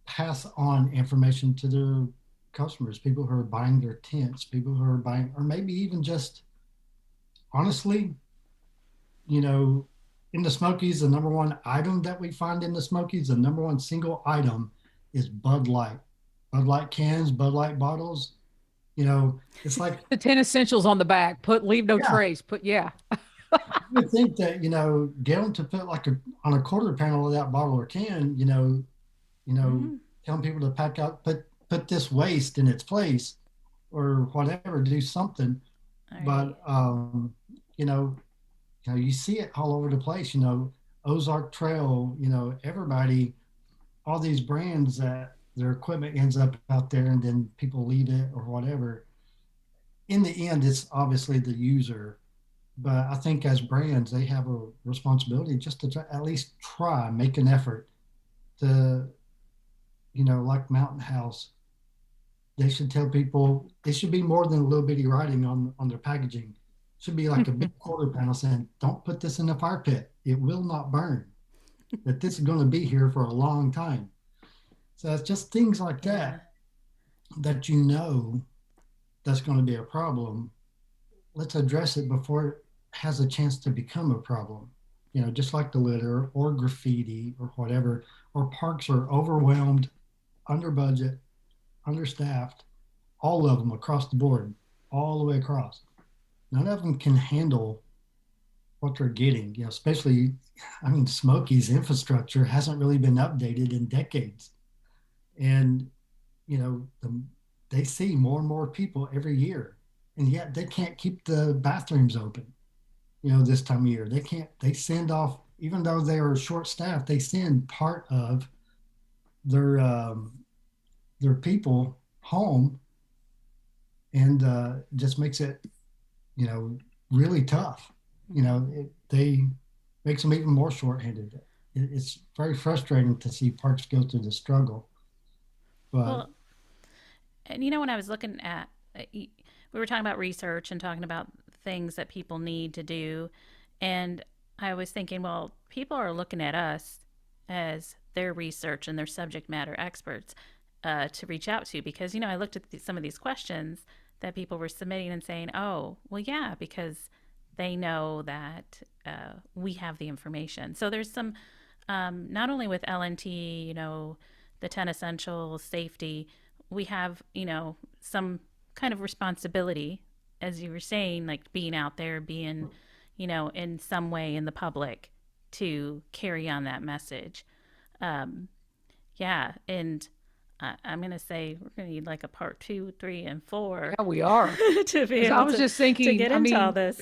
pass on information to their customers, people who are buying their tents, people who are buying, or maybe even just honestly, in the Smokies, the number one item that we find in the Smokies, the number one single item is Bud Light. Bud Light cans, Bud Light bottles. It's like the 10 essentials on the back, leave no trace, I would think that, get them to put like on a quarter panel of that bottle or can, telling people to pack out, put this waste in its place or whatever, do something. Right. But, you see it all over the place, Ozark Trail, everybody, all these brands that their equipment ends up out there and then people leave it or whatever. In the end, it's obviously the user, but I think as brands, they have a responsibility just to at least make an effort to, like Mountain House, they should tell people, it should be more than a little bitty writing on their packaging. It should be like a big quarter panel saying, don't put this in the fire pit. It will not burn. That this is going to be here for a long time. So it's just things like that that's going to be a problem. Let's address it before it has a chance to become a problem. Just like the litter or graffiti or whatever, or parks are overwhelmed, under budget, understaffed, all of them across the board, all the way across. None of them can handle what they're getting, especially, Smokies infrastructure hasn't really been updated in decades. And, they see more and more people every year, and yet they can't keep the bathrooms open, this time of year. They send off, even though they are short staffed, they send part of their people home, and just makes it, really tough. They makes them even more shorthanded. It's very frustrating to see parks go through the struggle. But, well, and when I was looking at, we were talking about research and talking about things that people need to do, and I was thinking, well, people are looking at us as their research and their subject matter experts to reach out to, because I looked at some of these questions that people were submitting and saying, oh, well, yeah, because they know that we have the information. So there's some, not only with LNT, the 10 essentials, safety, we have, some kind of responsibility, as you were saying, like being out there, being, in some way in the public to carry on that message. Yeah. And I'm going to say we're going to need like a part 2, 3, and 4. Yeah, we are. To be able I was just thinking, to get into all this.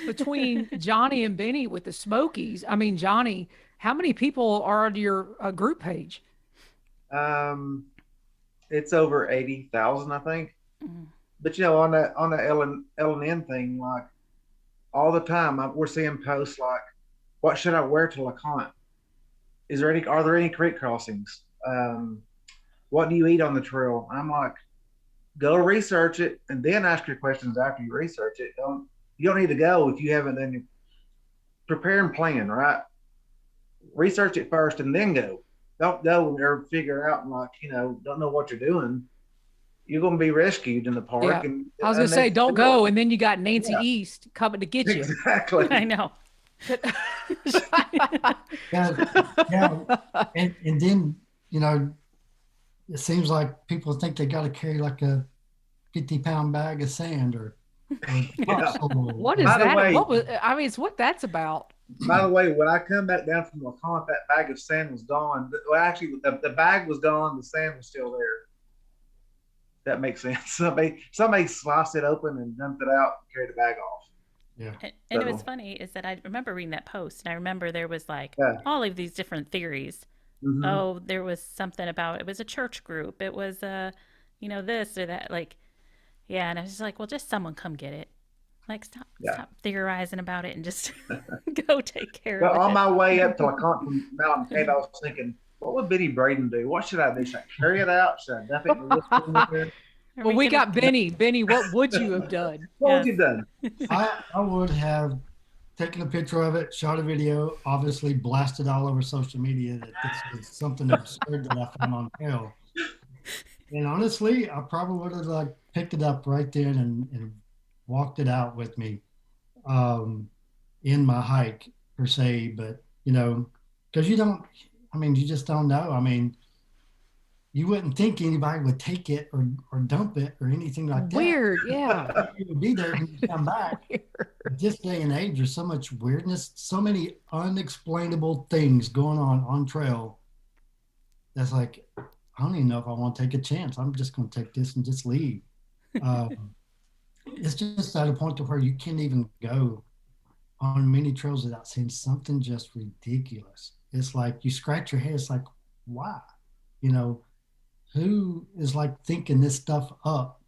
Between Johnny and Benny with the Smokies, Johnny, how many people are on your group page? It's over 80,000, I think. Mm-hmm. But on the L and N thing, like all the time, we're seeing posts like what should I wear to LeConte? Are there any creek crossings? What do you eat on the trail? I'm like, go research it and then ask your questions after you research it. You don't need to go if you haven't done prepare and plan, right? Research it first and then go. Don't go or figure out like, don't know what you're doing. You're going to be rescued in the park. Yeah. And I was going to say, don't go. And then you got Nancy East coming to get you. Exactly. I know. Yeah. And then, it seems like people think they got to carry like a 50-pound bag of sand or what is that? It's what that's about. By the way, when I come back down from LeConte, that bag of sand was gone. Well, actually, the bag was gone. The sand was still there. That makes sense. Somebody sliced it open and dumped it out and carried the bag off. Yeah. And it was funny is that I remember reading that post, and I remember there was like all of these different theories. Mm-hmm. Oh, there was something about it was a church group. It was this or that. Like, yeah, and I was just like, well, just someone come get it. Like, stop theorizing about it and just go take care of it. On my way up to LeConte from Mountain Cave, I was thinking, what would Benny Braden do? What should I do? Should I carry it out? Should I dump it in the there? Well, we got Benny. Benny, what would you have done? What would you have done? I would have taken a picture of it, shot a video, obviously blasted all over social media that this was something absurd that I found on trail. And honestly, I probably would have picked it up right then and walked it out with me in my hike per se. But, because you just don't know. You wouldn't think anybody would take it or dump it or anything like that. Weird, yeah. It would be there when you come back. This day and age, there's so much weirdness, so many unexplainable things going on trail. That's like, I don't even know if I want to take a chance. I'm just going to take this and just leave. It's just at a point to where you can't even go on many trails without seeing something just ridiculous. It's like you scratch your head. It's like, why? Who is thinking this stuff up?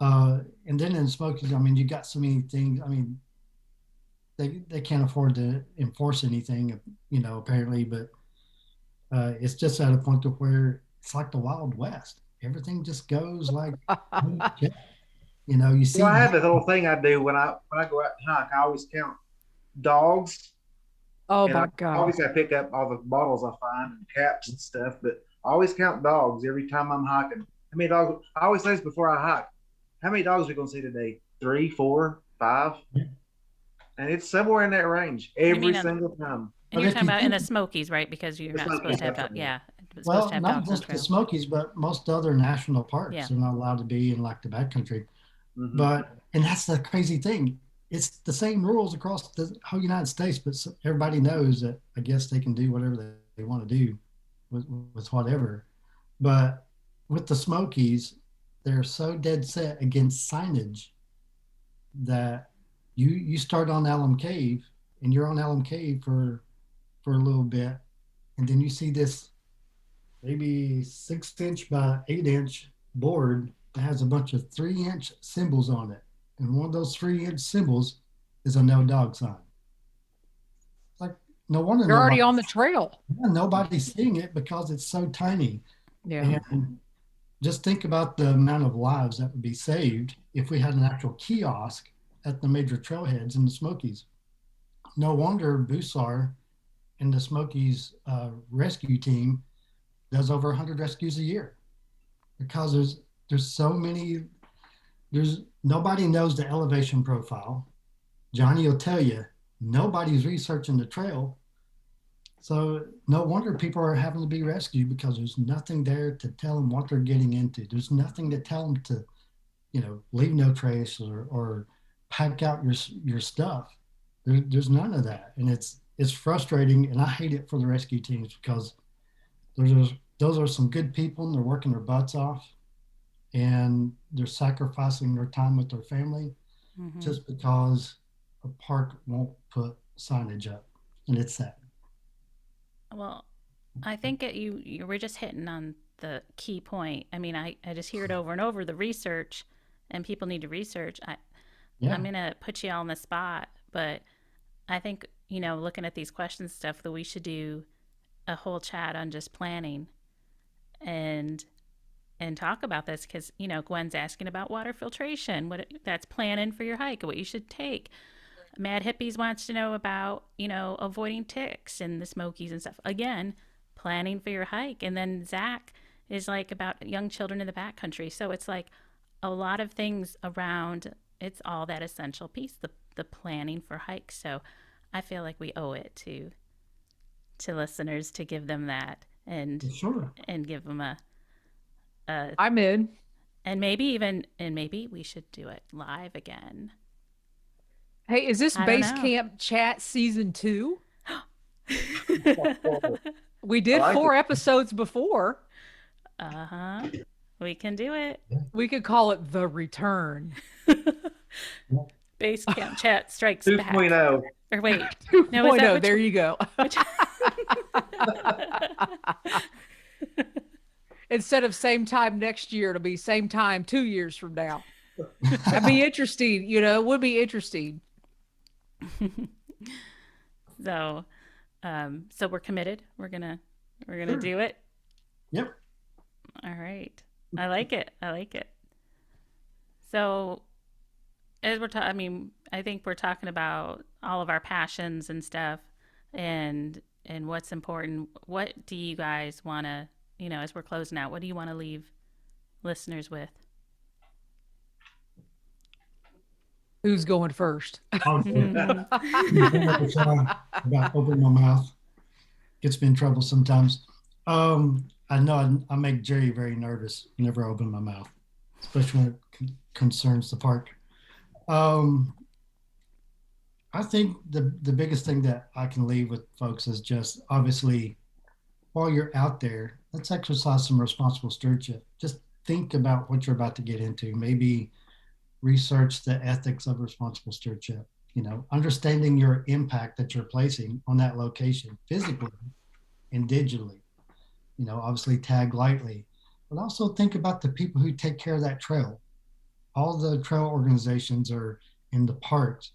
And then in Smokies, you got so many things. They can't afford to enforce anything, apparently, but it's just at a point to where it's like the Wild West. Everything just goes like, you see. I have this little thing I do when I go out and hike. I always count dogs. Oh my God! Obviously, I pick up all the bottles I find and caps and stuff, but I always count dogs every time I'm hiking. How many dogs? I always say this before I hike. How many dogs are we going to see today? 3, 4, 5? Yeah. And it's somewhere in that range every single time. And you're talking about in the Smokies, right? Because you're not supposed to have dogs. Yeah. Well, not just the Smokies, but most other national parks are not allowed to be in the backcountry. Mm-hmm. And that's the crazy thing. It's the same rules across the whole United States, but everybody knows that I guess they can do whatever they want to do with whatever. But with the Smokies, they're so dead set against signage that you start on Alum Cave and you're on Alum Cave for a little bit, and then you see this maybe 6-inch by 8-inch board that has a bunch of 3-inch symbols on it. And one of those 3-inch symbols is a no dog sign. Like, no wonder you're already on the trail. Yeah, nobody's seeing it because it's so tiny. Yeah. And just think about the amount of lives that would be saved if we had an actual kiosk at the major trailheads in the Smokies. No wonder Bussar and the Smokies rescue team does over 100 rescues a year, because there's so many. Nobody knows the elevation profile. Johnny will tell you nobody's researching the trail. So no wonder people are having to be rescued, because there's nothing there to tell them what they're getting into. There's nothing to tell them to, leave no trace or pack out your stuff. There's none of that. And it's frustrating, and I hate it for the rescue teams, because those are some good people and they're working their butts off. And they're sacrificing their time with their family just because a park won't put signage up, and it's sad. Well, I think you were just hitting on the key point. I just hear it over and over, the research, and people need to research. I'm going to put you on the spot, but I think, looking at these questions stuff, that we should do a whole chat on just planning and talk about this, because Gwen's asking about water filtration, what that's planning for your hike, what you should take. Mad Hippies wants to know about avoiding ticks in the Smokies and stuff. Again, planning for your hike. And then Zach is like about young children in the backcountry. So it's like a lot of things around. It's all that essential piece, the planning for hikes. So I feel like we owe it to listeners to give them that and Sure. and give them a I'm in. and maybe we should do it live again. Hey, is this I don't Base know. Camp Chat Season 2? We did I like 4 episodes before. Uh-huh. We can do it. We could call it The Return. Base Camp Chat Strikes Back. 2.0. Or wait. 2.0, No, is that which there one? you go. Which... Instead of same time next year, it'll be same time 2 years from now. That'd be interesting. It would be interesting. So we're committed. We're gonna Sure. do it. Yep. All right. I like it. So as we're talking, I think we're talking about all of our passions and stuff, and what's important. What do you guys want to, as we're closing out, what do you want to leave listeners with? Who's going first? About opening my mouth. Gets me in trouble sometimes. I know I make Jerry very nervous whenever I open my mouth, especially when it concerns the park. I think the biggest thing that I can leave with folks is just, obviously, while you're out there, let's exercise some responsible stewardship. Just think about what you're about to get into. Maybe research the ethics of responsible stewardship, understanding your impact that you're placing on that location physically and digitally, obviously tag lightly, but also think about the people who take care of that trail. All the trail organizations are in the parks.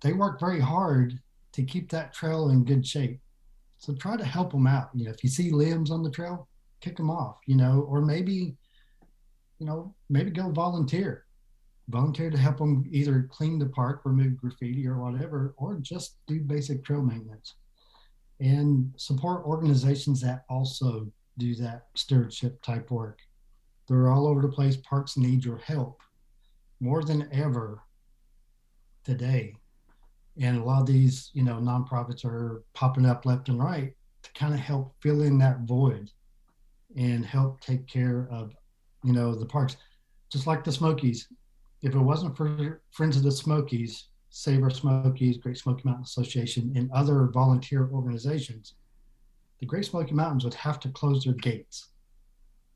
They work very hard to keep that trail in good shape. So try to help them out. If you see limbs on the trail, kick them off, or maybe go volunteer to help them either clean the park, remove graffiti or whatever, or just do basic trail maintenance. And support organizations that also do that stewardship type work. They're all over the place. Parks need your help more than ever today. And a lot of these, nonprofits are popping up left and right to kind of help fill in that void and help take care of, the parks. Just like the Smokies. If it wasn't for Friends of the Smokies, Save Our Smokies, Great Smoky Mountain Association, and other volunteer organizations, the Great Smoky Mountains would have to close their gates.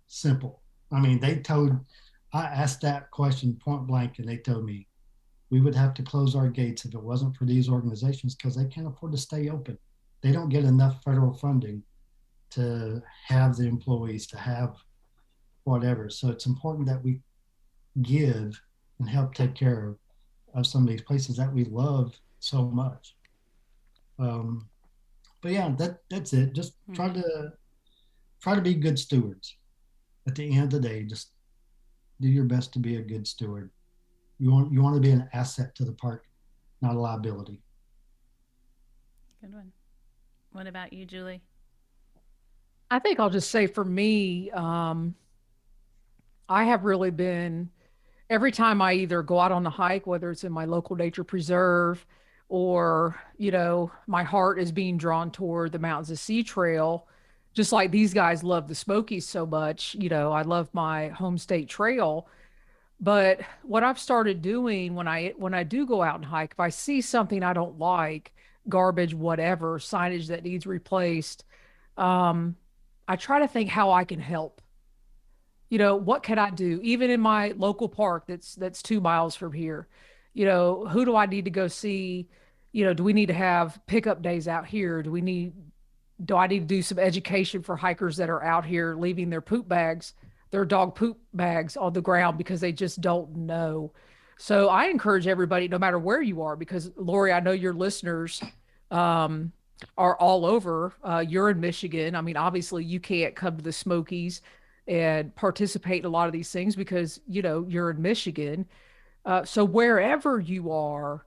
Simple. I asked that question point blank, and they told me we would have to close our gates if it wasn't for these organizations, because they can't afford to stay open. They don't get enough federal funding to have the employees, to have whatever. So it's important that we give and help take care of some of these places that we love so much. But yeah, that's it. Just try to be good stewards. At the end of the day, just do your best to be a good steward. You want to be an asset to the park, not a liability. Good one. What about you, Julie? I think I'll just say for me, I have really been, every time I either go out on the hike, whether it's in my local nature preserve or, my heart is being drawn toward the Mountains of Sea Trail, just like these guys love the Smokies so much, I love my home state trail. But what I've started doing when I do go out and hike, if I see something I don't like, garbage, whatever, signage that needs replaced, I try to think how I can help. What can I do? Even in my local park that's 2 miles from here, who do I need to go see? Do we need to have pickup days out here? Do I need to do some education for hikers that are out here leaving their dog poop bags on the ground because they just don't know? So I encourage everybody, no matter where you are, because Lori, I know your listeners, are all over. You're in Michigan. I mean, obviously, you can't come to the Smokies and participate in a lot of these things because, you're in Michigan. So wherever you are,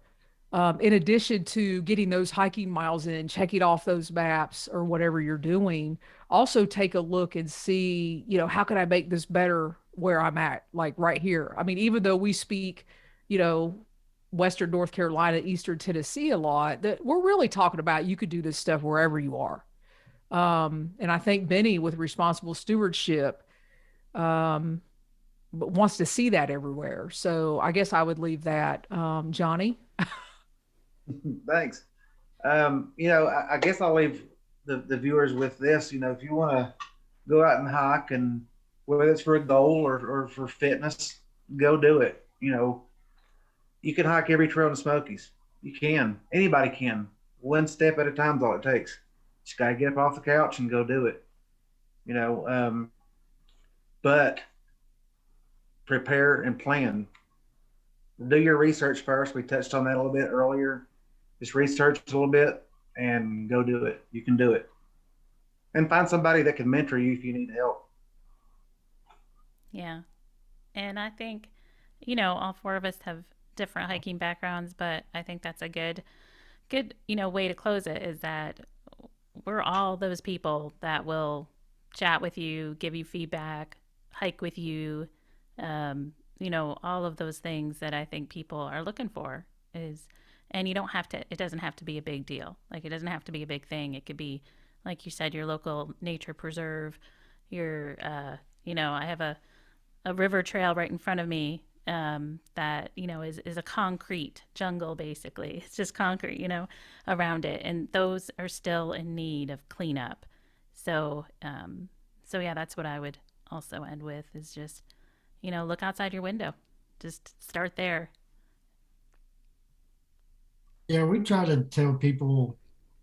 in addition to getting those hiking miles in, checking off those maps or whatever you're doing, also take a look and see, how can I make this better where I'm at, like right here. I mean, even though we speak, you know, Western North Carolina, Eastern Tennessee a lot, that we're really talking about you could do this stuff wherever you are. And I think Benny with responsible stewardship um, wants to see that everywhere. So I guess I would leave that. Johnny? Thanks. I guess I'll leave the viewers with this. If you want to go out and hike, and whether it's for a goal or for fitness, go do it. You can hike every trail in the Smokies. You can. Anybody can. One step at a time is all it takes. Just got to get up off the couch and go do it. But prepare and plan. Do your research first. We touched on that a little bit earlier. Just research a little bit and go do it. You can do it. And find somebody that can mentor you if you need help. Yeah. And I think, all four of us have different hiking backgrounds, but I think that's a good, way to close it, is that we're all those people that will chat with you, give you feedback, hike with you, all of those things that I think people are looking for and you don't have to, it doesn't have to be a big deal. Like, it doesn't have to be a big thing. It could be, like you said, your local nature preserve, I have a river trail right in front of me that is a concrete jungle. Basically, it's just concrete around it, and those are still in need of cleanup. So yeah, that's what I would also end with, is just look outside your window, just start there. Yeah, we try to tell people,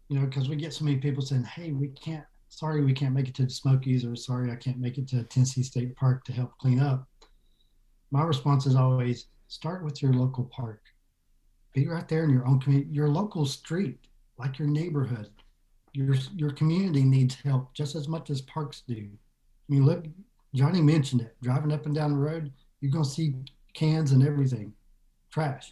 because we get so many people saying, hey, sorry, we can't make it to the Smokies, or sorry, I can't make it to Tennessee State Park to help clean up. My response is always start with your local park. Be right there in your own community, your local street, like your neighborhood. Your community needs help just as much as parks do. I mean, look, Johnny mentioned it. Driving up and down the road, you're going to see cans and everything, trash.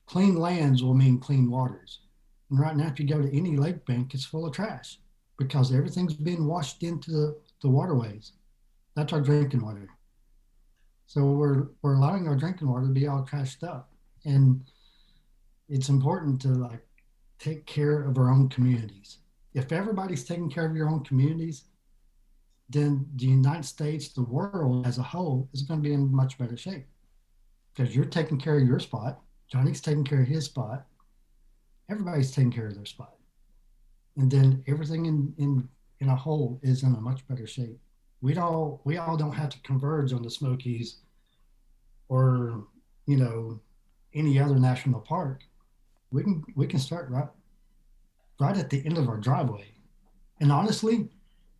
Clean lands will mean clean waters. And right now, if you go to any lake bank, it's full of trash because everything's been washed into the waterways. That's our drinking water. So we're allowing our drinking water to be all trashed up. And it's important to take care of our own communities. If everybody's taking care of your own communities, then the United States, the world as a whole, is going to be in much better shape because you're taking care of your spot. Johnny's taking care of his spot. Everybody's taking care of their spot. And then everything in a whole is in a much better shape. We all don't have to converge on the Smokies or, any other national park. We can start right at the end of our driveway. And honestly,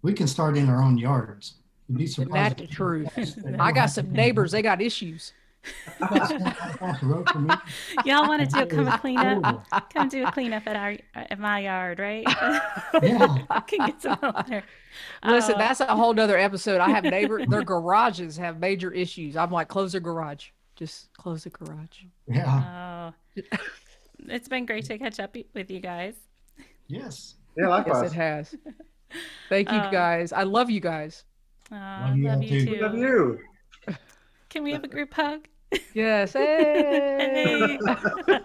we can start in our own yards. You'd be surprised. That's the truth. I got some neighbors, they got issues. Y'all wanted to come and clean up? Come do a cleanup at my yard, right? Yeah. Can get some help there. Listen, that's a whole nother episode. I have neighbors, their garages have major issues. I'm like, close the garage. Just close the garage. Yeah. It's been great to catch up with you guys. Yes. Yeah, likewise. Yes, it has. Thank you guys. I love you guys. Love you too. Love you. Can we have a group hug? Yes. Hey. Hey.